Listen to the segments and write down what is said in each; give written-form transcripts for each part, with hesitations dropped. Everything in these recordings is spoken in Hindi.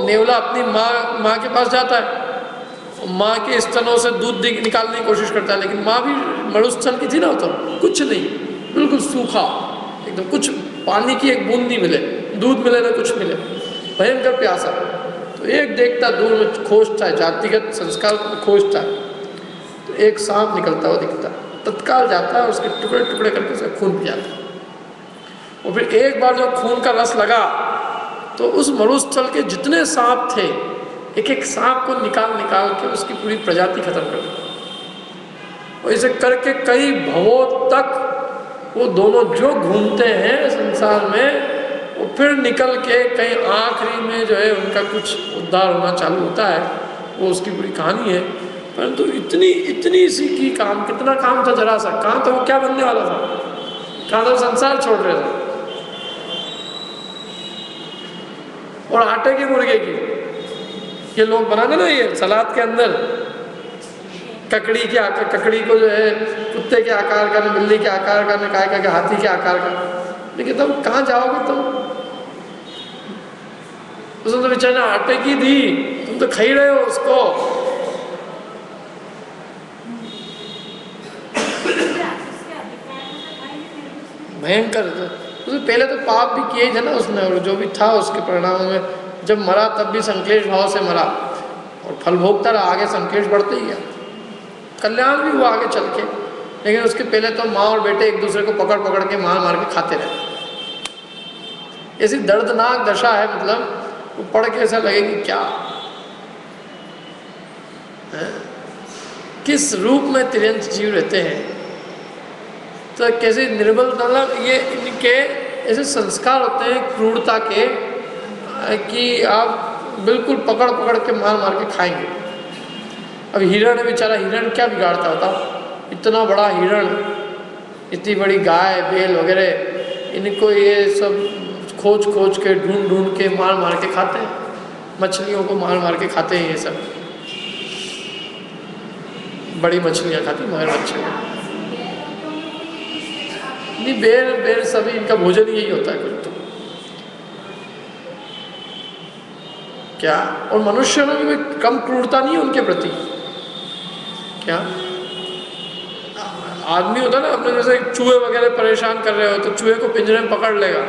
नेवला अपनी माँ के पास जाता है, माँ के स्तनों से दूध निकालने की कोशिश करता है, लेकिन माँ भी मरुस्थल की थी ना, तो कुछ नहीं, बिल्कुल सूखा एकदम, कुछ पानी की एक बूंद नहीं मिले, दूध मिले ना कुछ मिले, भयंकर प्यासा। तो एक देखता दूर में खोजता है, जातिगत संस्कार में खोजता है, तो एक सांप निकलता हुआ दिखता है, तत्काल जाता है और उसके टुकड़े टुकड़े करके उसका खून पी जाता है। और फिर एक बार जब खून का रस लगा तो उस मरुस्थल के जितने सांप थे, एक एक सांप को निकाल निकाल के उसकी पूरी प्रजाति खत्म कर दी। और इसे करके कई भवों तक वो दोनों जो घूमते हैं संसार में, वो फिर निकल के कहीं आखिरी में जो है उनका कुछ उद्धार होना चालू होता है, वो उसकी पूरी कहानी है। परंतु इतनी सी की काम, कितना काम था जरा सा, कहाँ तो वो क्या बनने वाला था, कहाँ तो संसार छोड़ रहे थे। और आटे के मुर्गे की ये लोग बनाते ना, ये सलाद के अंदर ककड़ी के आकार, ककड़ी को जो है कुत्ते के आकार का, बिल्ली के आकार का, काय का, हाथी के आकार का, लेकिन तुम कहाँ जाओगे तुम? उसने तो बेचारा आटे की दी, तुम तो खा ही रहे हो उसको। भयंकर। उसने पहले तो पाप भी किए थे ना उसने, और जो भी था उसके परिणामों में जब मरा तब भी संक्लेश भाव से मरा, और फल भोगता रहा, आगे संक्लेश बढ़ते ही गया, कल्याण भी हुआ आगे चल के। लेकिन उसके पहले तो माँ और बेटे एक दूसरे को पकड़ पकड़ के मार मार के खाते रहे। ऐसी दर्दनाक दशा है, मतलब वो पढ़ के ऐसा लगे कि क्या है? किस रूप में तिर्यंत जीव रहते हैं, तो कैसे निर्बल, मतलब ये इनके ऐसे संस्कार होते हैं क्रूरता के कि आप बिल्कुल पकड़ पकड़ के मार मार के खाएंगे। अब हिरण है बेचारा, हिरण क्या बिगाड़ता होता, इतना बड़ा हिरण, इतनी बड़ी गाय बैल वगैरह, इनको ये सब खोज खोज के ढूंढ ढूंढ के मार मार के खाते हैं, मछलियों को मार मार के खाते हैं। ये सब बड़ी मछलियाँ खाती, मगरमच्छ नहीं, बेर सभी इनका भोजन यही होता है फिर तो क्या। और मनुष्य में भी कम क्रूरता नहीं है उनके प्रति। क्या आदमी होता है ना, अपने जैसे चूहे वगैरह परेशान कर रहे हो तो चूहे को पिंजरे में पकड़ लेगा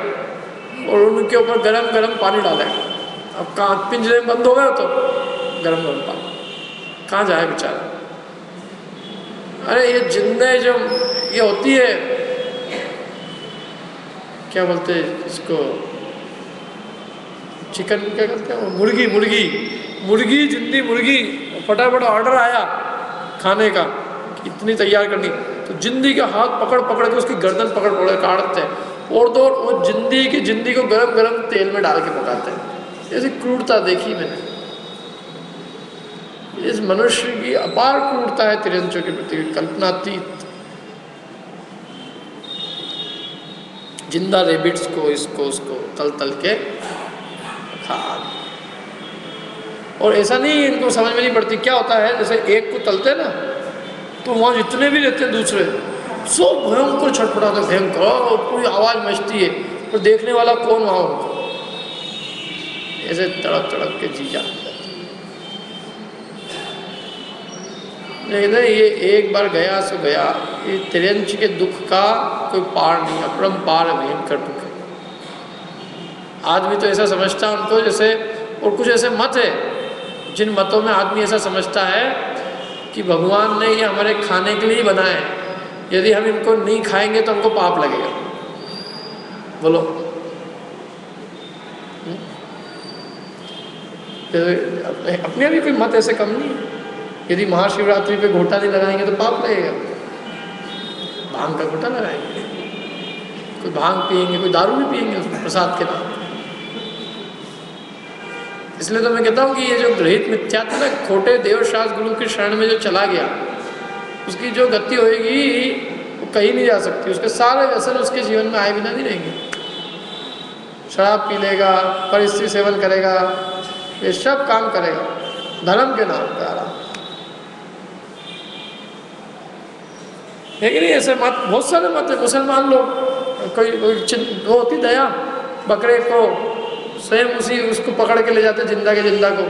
और उनके ऊपर गरम गरम पानी डालेगा। अब कहाँ पिंजरे में बंद हो गए तो गरम गरम पानी कहाँ जाए बेचारा। अरे ये जिंदे जो ये होती है, क्या बोलते हैं इसको, चिकन क्या कहते हैं, मुर्गी मुर्गी मुर्गी जिंदी मुर्गी, फटाफट ऑर्डर आया खाने का, इतनी तैयार करनी, तो जिंदी का हाथ पकड़ पकड़ के उसकी गर्दन पकड़ पकड़ काटते हैं और तो वो जिंदी को गरम गरम तेल में डाल के पकाते हैं। ऐसी क्रूरता देखी मैंने। इस मनुष्य की अपार क्रूरता है तिर्यंचों के प्रति, कल्पनातीत। जिंदा रेबिट्स को इसको उसको तल तल के खा। और ऐसा नहीं, इनको समझ में नहीं पड़ती क्या होता है। जैसे एक को तलते ना तो वहाँ जितने भी रहते हैं दूसरे सब भयंकर छटपटाते, भयंकर पूरी आवाज़ मचती है, और देखने वाला कौन वहाँ उनको ऐसे तड़प तड़प के जी जाते। लेकिन ये एक बार गया सो गया। ये तिर्यंच के दुख का कोई पार नहीं, अपरंपार भयंकर दुख है। आदमी तो ऐसा समझता है उनको जैसे, और कुछ ऐसे मत है जिन मतों में आदमी ऐसा समझता है कि भगवान ने ये हमारे खाने के लिए बनाए, यदि हम इनको नहीं खाएंगे तो हमको पाप लगेगा। बोलो अपने भी कोई मत ऐसे कम नहीं है। यदि महाशिवरात्रि पे घोटा नहीं लगाएंगे तो पाप लगेगा, भांग का घोटा लगाएंगे, कोई भांग पिएंगे, कोई दारू भी पिएंगे उसमें प्रसाद के नाम। इसलिए तो मैं कहता हूँ कि ये जो गृहित मिथ्यात्व ना, खोटे देवशास्त्र गुरु की शरण में जो चला गया, उसकी जो गति होएगी वो कहीं नहीं जा सकती। उसके सारे व्यसन उसके जीवन में आए बिना नहीं रहेंगे। शराब पी लेगा, परिस्थिति सेवन करेगा, ये सब काम करेगा धर्म के नाम पे आराम। लेकिन ऐसे मत बहुत सारे मत है। मुसलमान लोग कोई वो होती दया, बकरे को स्वयं उसी उसको पकड़ के ले जाते जिंदा के जिंदा को,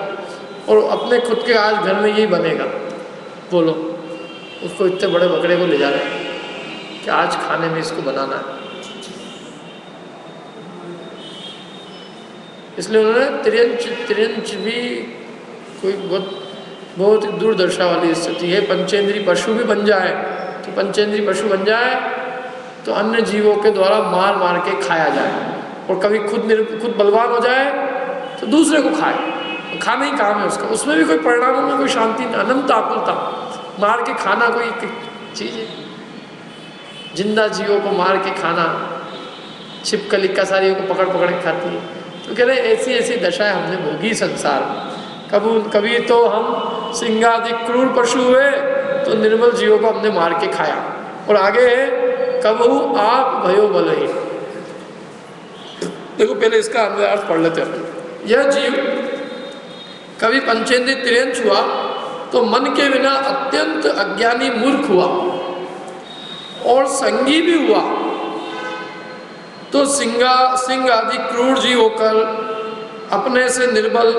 और अपने खुद के आज घर में यही बनेगा। बोलो, उसको इतने बड़े बकरे को ले जा रहे हैं कि आज खाने में इसको बनाना है। इसलिए उन्होंने तिर्यंच भी कोई बहुत ही दूरदर्शा वाली स्थिति है। पंचेंद्रीय पशु भी बन जाए तो पंचेंद्रीय पशु बन जाए तो अन्य जीवों के द्वारा मार मार के खाया जाए, और कभी खुद बलवान हो जाए तो दूसरे को खाए। खाना ही काम है उसका, उसमें भी कोई परिणामों में कोई शांति, अनंत आकुलता। मार के खाना कोई चीज़ है? जिंदा जीवों को मार के खाना, छिपकली कसारियों को पकड़ पकड़ के खाती है। तो कह रहे ऐसी ऐसी दशाएं हमने भोगी संसार में। कभी तो हम सिंहादि क्रूर पशु हुए तो निर्बल जीवों को हमने मार के खाया। और आगे है कबहू आप भयो बलहीन। देखो पहले इसका अर्थ पढ़ लेते हैं। यह जीव कभी पंचेंद्रिय तिर्यंच हुआ तो मन के बिना अत्यंत अज्ञानी मूर्ख हुआ, और संगी भी हुआ तो सिंह आदि क्रूर जीव होकर अपने से निर्बल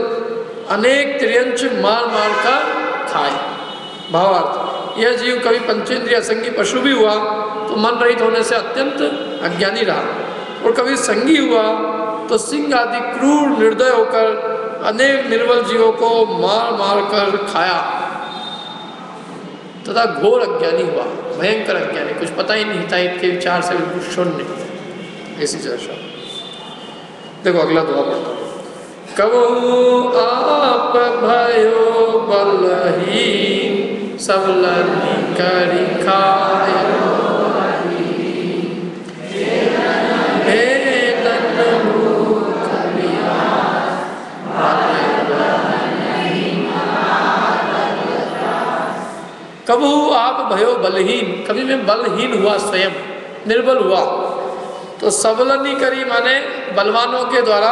अनेक तिर्यंच मार मार कर खाए। भावार्थ, यह जीव कभी पंचेंद्रिय असंगी पशु भी हुआ तो मन रहित होने से अत्यंत अज्ञानी रहा, और कभी संगी हुआ तो सिंह आदि क्रूर निर्दय होकर अनेक निर्बल जीवों को मार मार कर खाया, तथा घोर अज्ञानी हुआ, भयंकर अज्ञानी, कुछ पता ही नहीं, हिताहित के विचार से बिल्कुल शून्य, ऐसी दशा। देखो अगला दुआ पढ़ता हूँ। कबहू आप भयो बलहीन सबलनी करी खायो, कबहू आप भयो बलहीन, कभी मैं बलहीन हुआ, स्वयं निर्बल हुआ, तो सबलनी करी माने बलवानों के द्वारा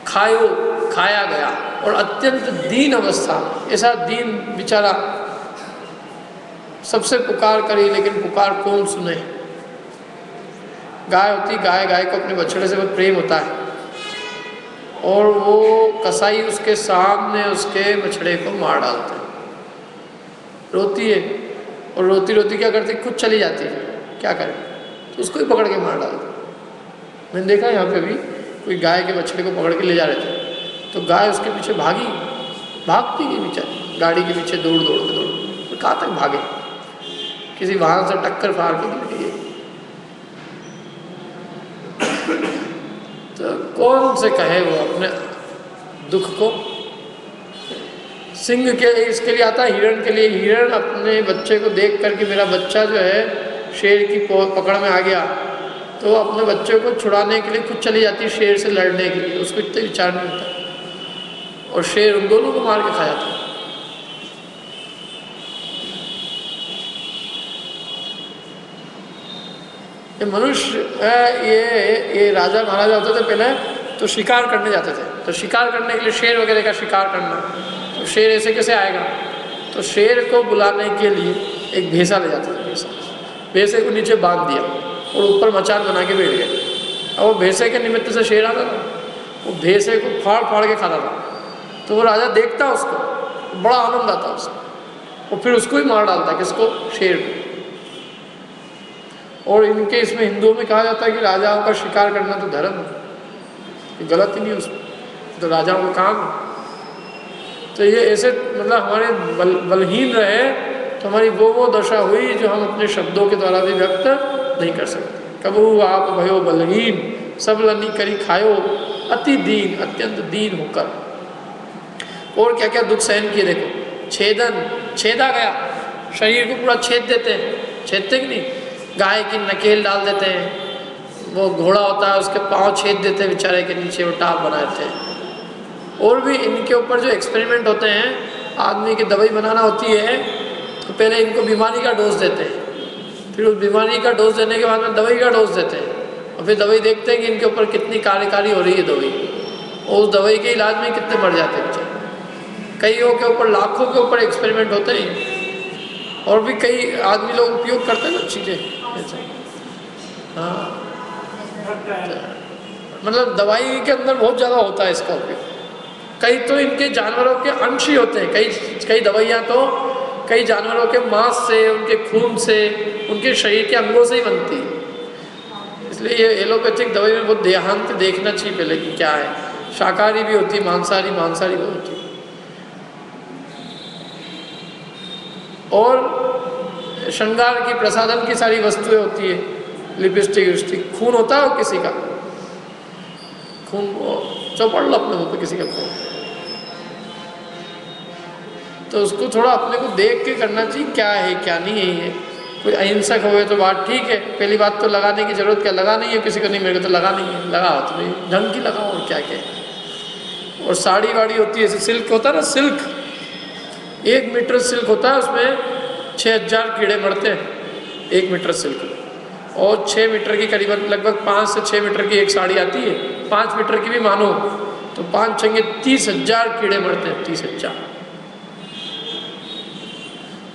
खाया गया, और अत्यंत दीन अवस्था, ऐसा दीन बेचारा, सबसे पुकार करी लेकिन पुकार कौन सुने। गाय होती, गाय को अपने बछड़े से बहुत प्रेम होता है, और वो कसाई उसके सामने उसके बछड़े को मार डालते हैं। रोती है, और रोती रोती क्या करती, खुद चली जाती है, क्या करे, तो उसको ही पकड़ के मार डालते। मैंने देखा यहाँ पे भी कोई गाय के बछड़े को पकड़ के ले जा रहे थे, तो गाय उसके पीछे भागती गई बेचारी, गाड़ी के पीछे दौड़ तो कहाँ तक भागे, किसी वाहन से टक्कर फाड़ के गिर गई। तो कौन से कहे वो अपने दुख को। सिंह के इसके लिए आता है, हिरण के लिए। हिरण अपने बच्चे को देख करके, मेरा बच्चा जो है शेर की पकड़ में आ गया, तो अपने बच्चे को छुड़ाने के लिए खुद चली जाती है शेर से लड़ने के लिए, उसको इतना विचार नहीं होता, और शेर उन दोनों को मार के खा जाता है। ये मनुष्य ये राजा महाराजा होते थे पहले, तो शिकार करने जाते थे, तो शिकार करने के लिए शेर वगैरह का शिकार करना, तो शेर ऐसे कैसे आएगा, तो शेर को बुलाने के लिए एक भैंसा ले जाते थे। भैंसे को नीचे बांध दिया और ऊपर मचान बना के बैठ गए। अब वो भैंसे के निमित्त से शेर आता था, वो भैंसे को फाड़ फाड़ के खाता था, तो वो राजा देखता उसको, बड़ा आनंद आता उसको, और फिर उसको ही मार डालता, किसको, शेर को। और इनके इसमें हिंदुओं में कहा जाता है कि राजाओं का शिकार करना तो धर्म है, गलत ही नहीं उसमें, तो राजाओं का काम है। तो ये ऐसे मतलब हमारे बलहीन रहे तो हमारी वो दशा हुई जो हम अपने शब्दों के द्वारा भी व्यक्त नहीं कर सकते। कबहू आप भयो बलहीन सबलनी करी खायो, अति दीन, अत्यंत दीन होकर। और क्या क्या दुख सहन किए, देखो छेदा गया, शरीर को पूरा छेद देते हैं, छेदते कि नहीं, गाय की नकेल डाल देते हैं, वो घोड़ा होता है उसके पाँव छेद देते हैं बेचारे के नीचे, वो टाप बना देते हैं। और भी इनके ऊपर जो एक्सपेरिमेंट होते हैं, आदमी की दवाई बनाना होती है तो पहले इनको बीमारी का डोज देते हैं, फिर उस बीमारी का डोज देने के बाद में दवाई का डोज देते हैं, और फिर दवाई देखते हैं कि इनके ऊपर कितनी कार्यकारी हो रही है दवाई, और उस दवाई के इलाज में कितने मर जाते हैं बेचारे। कईयों के ऊपर, लाखों के ऊपर एक्सपेरिमेंट होते हैं, और भी कई आदमी लोग उपयोग करते हैं ना चीज़ें। हाँ मतलब दवाई के अंदर बहुत ज़्यादा होता है इसका उपयोग। कई तो इनके जानवरों के अंश ही होते हैं, कई दवाइयाँ तो कई जानवरों के मांस से, उनके खून से, उनके शरीर के अंगों से ही बनती है। इसलिए ये एलोपैथिक दवाई में बहुत ध्यान से देखना चाहिए पहले कि क्या है। शाकाहारी भी होती है, मांसाहारी भी होती है। और श्रृंगार की, प्रसाधन की सारी वस्तुएं होती है, लिपस्टिक। खून होता है किसी का, खून चौपड़ लो अपने मुँह पे किसी का खून, तो उसको थोड़ा अपने को देख के करना चाहिए क्या है क्या नहीं है। ये कोई अहिंसक हो गए तो बात ठीक है, पहली बात तो लगाने की जरूरत क्या, लगा नहीं है किसी को, नहीं मेरे को तो लगा नहीं है, लगाओ तो भाई ढंग की लगाओ, और क्या क्या। और साड़ी वाड़ी होती है, जैसे सिल्क होता है ना, सिल्क 1 मीटर सिल्क होता है, उसमें 6000 कीड़े मरते हैं 1 मीटर सिल्क। और 6 मीटर की करीबन लगभग 5 से 6 मीटर की एक साड़ी आती है, 5 मीटर की भी मानो तो 5 छंगे 30,000 कीड़े मरते हैं, 30,000।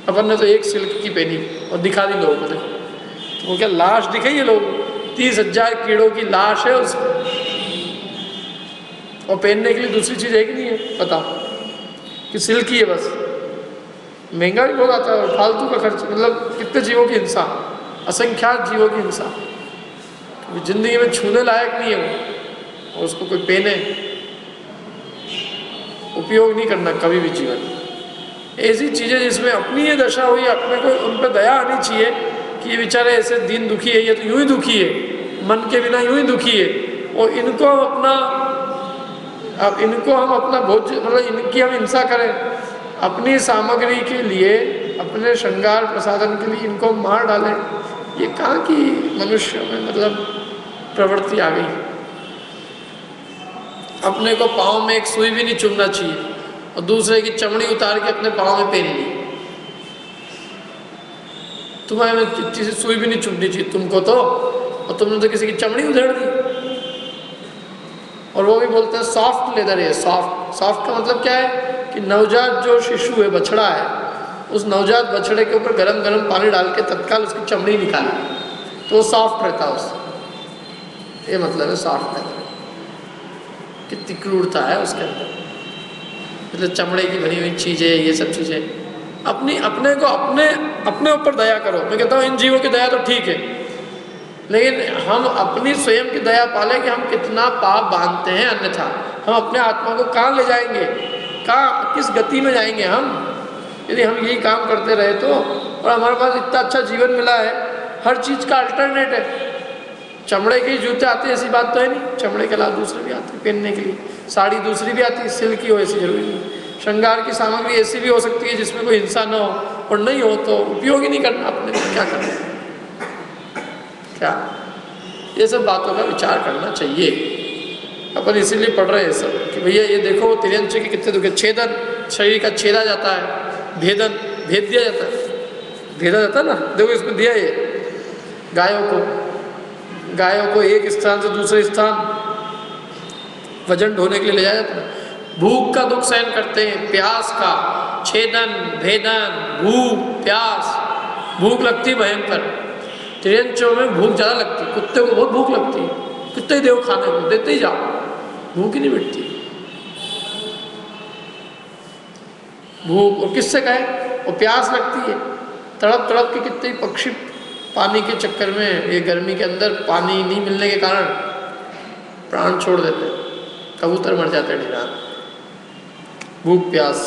अपन ने तो एक सिल्क की पहनी और दिखा दी लोगों को, देखो तो वो क्या लाश दिखाई है लोग, 30,000 कीड़ों की लाश है उसमें, और पहनने के लिए दूसरी चीज़ है कि नहीं है, पता कि सिल्क ही है बस। महंगा भी बहुत आता है और फालतू का खर्च, मतलब कितने जीवों की हिंसा, असंख्यात जीवों की हिंसा, जिंदगी में छूने लायक नहीं है वो, और उसको कोई पहने, उपयोग नहीं करना कभी भी जीवन में। ऐसी चीज़ें जिसमें अपनी ये दशा हुई, अपने को उन पर दया आनी चाहिए कि ये बेचारे ऐसे दीन दुखी है, ये तो यूं ही दुखी है, मन के बिना यूं ही दुखी है, और इनको हम अपना भोज, मतलब इनकी हम हिंसा करें अपनी सामग्री के लिए, अपने श्रृंगार प्रसाधन के लिए इनको मार डालें, ये कहाँ की मनुष्य में मतलब प्रवृत्ति आ गई। अपने को पाँव में एक सुई भी नहीं चुभना चाहिए, और दूसरे की चमड़ी उतार के अपने पाँव में पहन ली। तुम्हारे में इतनी सी सुई भी नहीं चुभनी चाहिए तुमको तो, और तुमने तो किसी की चमड़ी उधेड़ दी। और वो भी बोलते हैं सॉफ्ट लेदर है, सॉफ्ट का मतलब क्या है कि नवजात जो शिशु है, बछड़ा है, उस नवजात बछड़े के ऊपर गरम गरम पानी डाल के तत्काल उसकी चमड़ी निकाली तो वो सॉफ्ट रहता है उससे, ये मतलब है सॉफ्ट लेदर। कितनी क्रूरता है उसके अंदर, मतलब चमड़े की बनी हुई चीज़ें, ये सब चीज़ें। अपने ऊपर दया करो। मैं कहता हूँ इन जीवों की दया तो ठीक है, लेकिन हम अपनी स्वयं की दया पालें कि हम कितना पाप बांधते हैं, अन्यथा हम अपने आत्मा को कहाँ ले जाएंगे, कहाँ किस गति में जाएंगे हम, यदि हम यही काम करते रहे तो। और हमारे पास इतना अच्छा जीवन मिला है, हर चीज़ का अल्टरनेट है। चमड़े के जूते आते हैं ऐसी बात तो है नहीं, चमड़े के अलावा दूसरे भी आते हैं पहनने के लिए, साड़ी दूसरी भी आती है, सिल्क की हो ऐसी जरूरी नहीं। श्रृंगार की सामग्री ऐसी भी हो सकती है जिसमें कोई हिंसा न हो, और नहीं हो तो उपयोग ही नहीं करना अपने, क्या करना, क्या, ये सब बातों का विचार करना चाहिए। अपन इसीलिए पढ़ रहे हैं सब कि भैया ये देखो तिर्यंच के कितने दुखे, छेदन, शरीर का छेदा जाता है, भेदन, भेद दिया जाता है, भेदा जाता है ना, देखो इसमें दिया ये गायों को एक स्थान से दूसरे स्थान वजन ढोने के लिए ले जाया जाता है। भूख का दुख सहन करते हैं, प्यास का, छेदन, भेदन, भूख, प्यास, भूख लगती है भयंकर। तिर्यंचों में भूख ज़्यादा लगती है, कुत्ते को बहुत भूख लगती है, कुत्ते ही दो खाने को, देते ही जाओ, भूख ही नहीं मिटती। भूख और किससे कहे, और प्यास लगती है, तड़प तड़प के कितने पक्षी पानी के चक्कर में, ये गर्मी के अंदर पानी नहीं मिलने के कारण प्राण छोड़ देते हैं, कबूतर मर जाते हैं निरान। भूख प्यास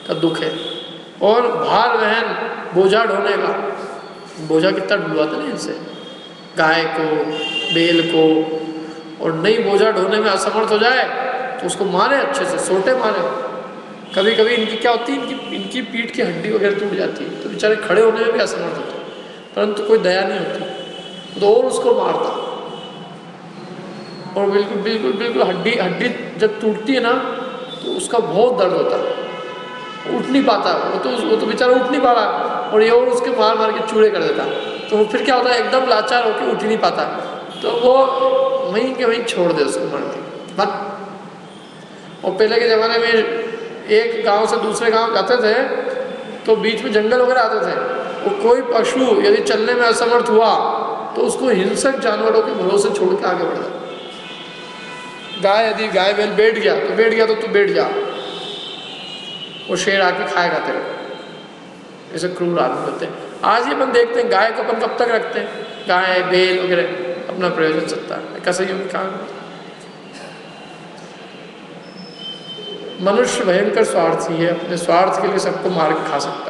का दुख है। और भार वहन, बोझा ढोने का, बोझा कितना ढुलवाते ना इनसे, गाय को, बैल को, और नहीं बोझा ढोने में असमर्थ हो जाए तो उसको मारे, अच्छे से सोटे मारे। कभी कभी इनकी क्या होती है, इनकी पीठ की हड्डी वगैरह टूट जाती है तो बेचारे खड़े होने में भी असमर्थ होते हैं, परंतु कोई दया नहीं होती तो और उसको मारता। और बिल्कुल बिल्कुल बिल्कुल हड्डी जब टूटती है ना तो उसका बहुत दर्द होता है, उठ नहीं पाता, वो तो बेचारा उठ नहीं पा रहा, और ये और उसके मार मार के चूड़े कर देता, तो फिर क्या होता है, एकदम लाचार होकर उठ ही नहीं पाता, तो वो वहीं के वहीं छोड़ दे उसको मार के बस। और पहले के ज़माने में एक गांव से दूसरे गांव जाते थे तो बीच में जंगल वगैरह आते थे, वो कोई पशु यदि चलने में असमर्थ हुआ तो उसको हिंसक जानवरों के भरोसे छोड़ के आगे बढ़ जाता, गाय यदि गाय बैल बैठ गया तो तू बैठ जा, वो शेर आके खाएगा तेरे को। ऐसे क्रूर आदमी होते हैं। आज ही अपन देखते हैं गाय को अपन कब तक रखते हैं, गाय बैल वगैरह अपना प्रयोजन चलता है, कैसे यूँ काम। मनुष्य भयंकर स्वार्थी है, अपने स्वार्थ के लिए सबको मार के खा सकता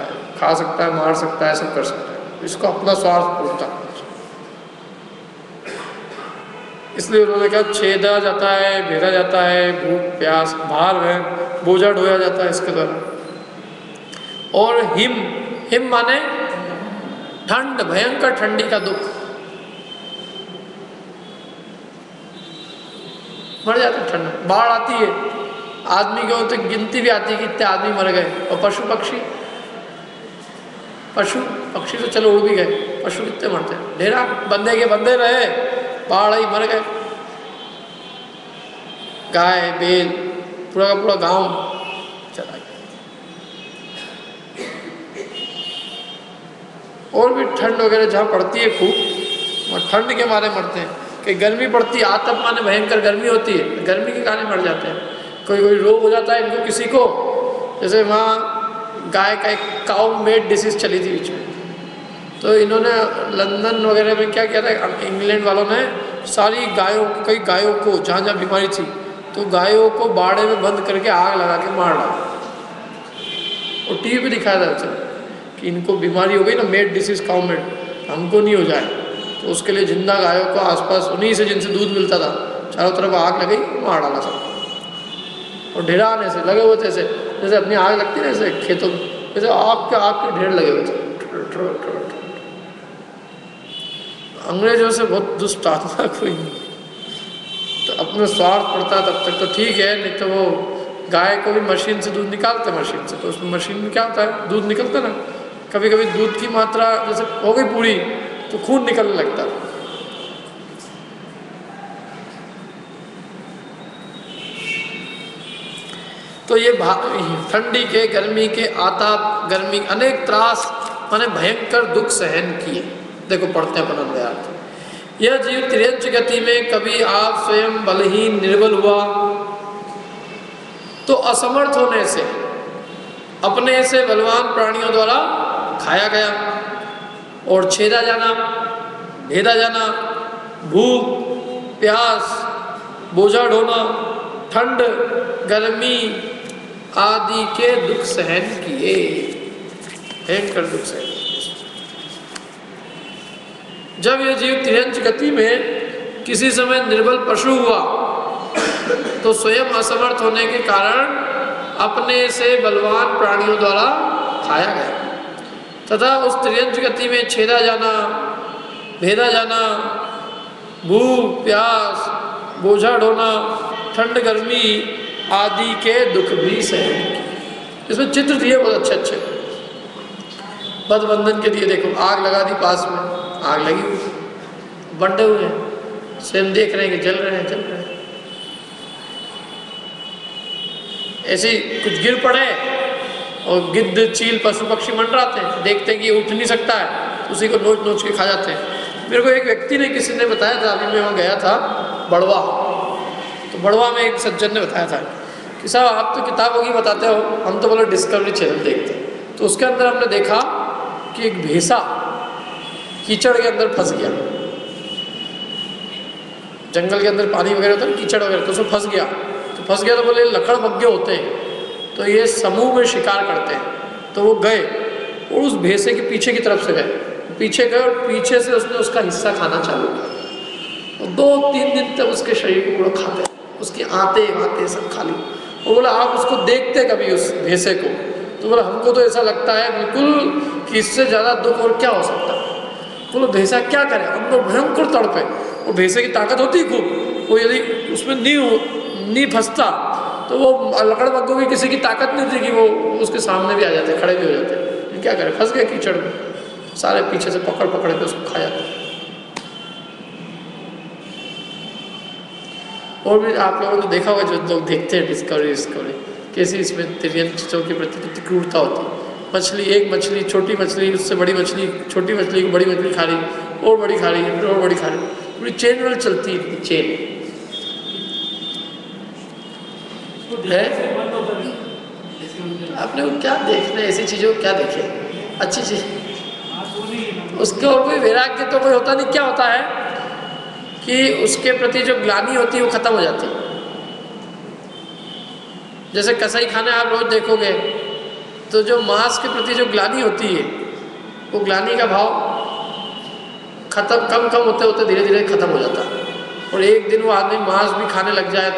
है, मार सकता है, सब कर सकता है, इसको अपना स्वार्थ पूरता है। इसलिए उन्होंने कहा छेदा जाता है, भेदा जाता है, भूख प्यास भार है, बोझा ढोया जाता है इसके द्वारा। और हिम माने ठंड, भयंकर ठंडी का दुख, मर जाते ठंड। बाढ़ आती है, आदमी के तो गिनती भी आती है कि इतने आदमी मर गए। और पशु पक्षी तो चलो उड़ भी गए, पशु कितने मरते हैं। ढेरा बंदे के बंदे रहे, बाढ़ आई मर गए। गाय बैल पूरा का पूरा गांव चला गया। और भी ठंड वगैरह जहाँ पड़ती है खूब, और ठंड के मारे मरते हैं। कि गर्मी पड़ती है, आतप माने भयंकर गर्मी होती है, गर्मी के कारण मर जाते हैं। कोई रोग हो जाता है इनको किसी को, जैसे वहाँ गाय का एक काउ मेड डिसीज चली थी बीच में, तो इन्होंने लंदन वगैरह में क्या किया था, इंग्लैंड वालों ने सारी कई गायों को जहाँ जहाँ बीमारी थी तो गायों को बाड़े में बंद करके आग लगा के मार डाला। और टीवी पे दिखाया था कि इनको बीमारी हो गई ना, मेड डिसीज काउ मेड, हमको नहीं हो जाए, तो उसके लिए जिंदा गायों को आसपास उन्हीं से जिनसे दूध मिलता था चारों तरफ आग लगी, मार डाला सब। और ढेरा आने से लगे हुए थे, जैसे अपनी आग लगती है ना ऐसे खेतों में, जैसे आग के ढेर लगे हुए थे। अंग्रेजों से बहुत दुष्ट आत्मा कोई नहीं, तो अपना स्वार्थ पड़ता तब तक तो ठीक है, नहीं तो वो गाय को भी मशीन से दूध निकालते, मशीन से, तो उसमें मशीन में क्या होता है, दूध निकलता ना, कभी कभी दूध की मात्रा जैसे हो गई पूरी तो खून निकलने लगता। तो ये ठंडी के, गर्मी के, आताप गर्मी, अनेक त्रास माने भयंकर दुख सहन किए। देखो पढ़ते हैं अपन अन्वयार्थ। यह जीव तिर्यंच गति में कभी आप स्वयं बलहीन निर्बल हुआ तो असमर्थ होने से अपने से बलवान प्राणियों द्वारा खाया गया और छेदा जाना, भेदा जाना, भूख प्यास, बोझा ढोना, ठंड गर्मी आदि के दुख सहन किए, भयंकर दुख सहन। जब यह जीव तिर्यंच गति में किसी समय निर्बल पशु हुआ तो स्वयं असमर्थ होने के कारण अपने से बलवान प्राणियों द्वारा खाया गया तथा उस तिर्यंच गति में छेदा जाना, भेदा जाना, भूख प्यास, बोझा ढोना, ठंड गर्मी आदि के दुख भी सहन किए। इसमें चित्र दिए बहुत अच्छे अच्छे। बंधन के दिए, देखो आग लगा दी, पास में आग लगी हुई, बंटे हुए हैं, स्वयं देख रहे हैं कि जल रहे हैं। ऐसे कुछ गिर पड़े और गिद्ध चील पशु पक्षी मंडराते हैं, देखते हैं कि ये उठ नहीं सकता है, उसी को नोच नोच के खा जाते हैं। मेरे को एक व्यक्ति ने, किसी ने बताया था, अभी मैं वहाँ गया था बड़वा, तो बड़वा में एक सज्जन ने बताया था कि साहब आप तो किताबों की बताते हो, हम तो बोलो डिस्कवरी चैनल देखते हैं। तो उसके अंदर हमने देखा कि एक भैंसा कीचड़ के अंदर फंस गया, जंगल के अंदर पानी वगैरह होता है, कीचड़ वगैरह, तो उसमें फंस गया। तो बोले लकड़बग्गे होते हैं तो ये समूह में शिकार करते हैं, तो वो गए और उस भैंसे के पीछे की तरफ से गए और पीछे से उसने उसका हिस्सा खाना चालू किया और 2-3 दिन तक उसके शरीर को पूरा खाते, उसके आते वाते सब खा ली। और बोला आप उसको देखते कभी उस भैंसे को? तो बोला हमको तो ऐसा लगता है बिल्कुल कि इससे ज़्यादा दुख और क्या हो सकता है। बोलो भैंसा क्या करे, हम लोग भयंकर तड़पे। वो भैंसे की ताकत होती खूब, वो यदि उसमें नहीं फंसता तो वो लकड़बग्गों की किसी की ताकत नहीं थी कि वो उसके सामने भी आ जाते, खड़े भी हो जाते। क्या करे, फंस गए कीचड़ में, सारे पीछे से पकड़ के उसको खाया। और भी आप लोगों ने देखा होगा, जो लोग देखते हैं डिस्कवरी कैसी इसमें तिर्यंचों के प्रति कितनी क्रूरता होती है। मछली, एक मछली, छोटी मछली, उससे बड़ी मछली, छोटी मछली को बड़ी मछली खा रही, और बड़ी खा रही, और बड़ी खा रही, पूरी चेन वाली चलती है चेन। है। आपने वो क्या देखना, ऐसी चीज़ों को क्या देखे, अच्छी चीज़ उसके और कोई वैराग्य तो कोई होता नहीं। क्या होता है कि उसके प्रति जो ग्लानि होती है वो खत्म हो जाती है। जैसे कसाई खाने आप रोज देखोगे तो जो मांस के प्रति जो ग्लानि होती है वो ग्लानि का भाव खत्म, कम कम होते होते धीरे धीरे खत्म हो जाता है। और एक दिन वो आदमी मांस भी खाने लग जाए तो